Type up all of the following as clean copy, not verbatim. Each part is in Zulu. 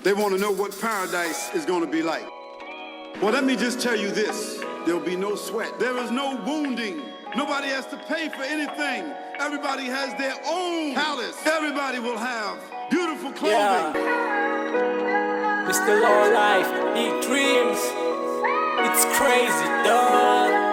They want to know what paradise is going to be like. Well, let me just tell you this. There'll be no sweat. There is no wounding. Nobody has to pay for anything. Everybody has their own palace. Everybody will have beautiful clothing. Yeah. It's the low life, big dreams. It's crazy, dog.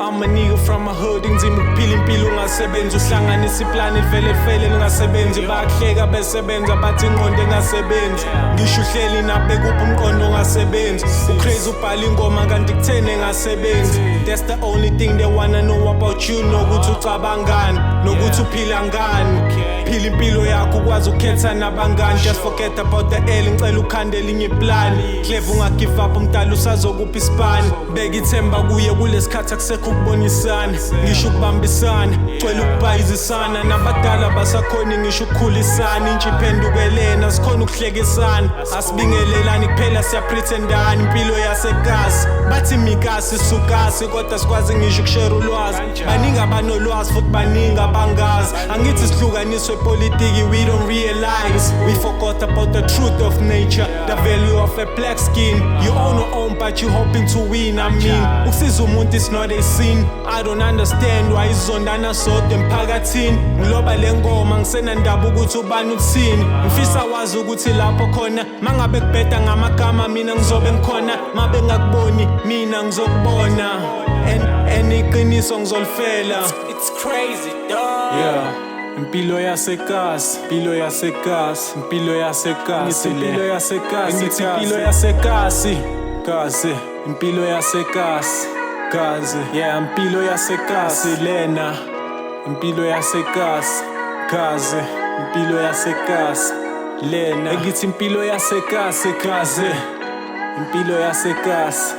I'm a nigga from a hood, ngizima ukuphila impilo ungasebenzi uhlanganisa iplani livele lifele lingasebenzi bakuhleka besebenza bathi ingqondo engasebenzi ngisho uhleli nabekuphi umqondo ongasebenzi ucrazy ubhala ingoma kanti kuthene engasebenzi that's the only thing they wanna know about you nokuthi ucabangani nokuthi uphila ngani phila impilo yakho ukwazi ukukhetha nabangani just forget about the L ngicela ukhande elinye iplani clever ungagive up umdala usazokuphi isipani beka ithemba kuye kulesikhathi akusekho ukubonisana ngisho ukubambisana cela ukubhayizisana nabadala basakhona ngisho ukukhulisana intsha iphendukelena sikhona ukuhlekisana asibingelelani kuphela siyapretendana impilo yasekasi bathi mikasi sukasi kodwa sikwazi ngisho ukushare ulwazi baningi abanolwazi futhi baningi abangazi angithi sihlukaniswe politiki we don't realize we forgot about the truth of nature the value of a black skin you own your own but you hoping to win I mean ukusiza umuntu is not a sin I don't understand why izondana sodwa emphakathini ngiloba lengoma ngisenandaba ukuthi ubani uthini ngifisa wazi ukuthi lapho khona mangabe kubheda ngamagama mina ngizobe ngikhona mabe ngakuboni mina ngizokubona and iqiniso ngizolifela it's crazy dog yeah impilo yasekasi impilo yasekasi impilo yasekasi impilo yasekasi impilo yasekasi kaze impilo yasekasi kaze yeah impilo yasekasi lena impilo yasekasi kaze impilo yasekasi lena ngithi impilo yasekasi kaze impilo yasekasi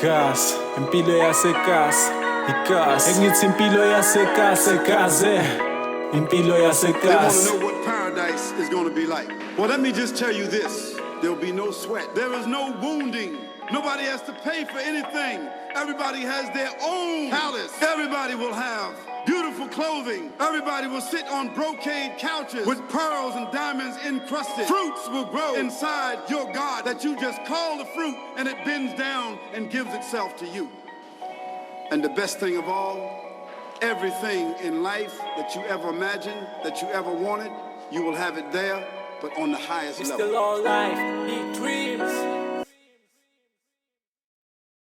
kaze impilo yasekasi ikasi ngithi impilo yasekasi kaze impilo yasekasi. They want to know what paradise is going to be like. Well, let me just tell you this. There'll be no sweat. There is no wounding. Nobody has to pay for anything. Everybody has their own palace. Everybody will have beautiful clothing. Everybody will sit on brocade couches with pearls and diamonds encrusted. Fruits will grow inside your God that you just call the fruit and it bends down and gives itself to you. And the best thing of all, everything in life that you ever imagined, that you ever wanted, you will have it there, but on the highest level. It's the low life, big dreams.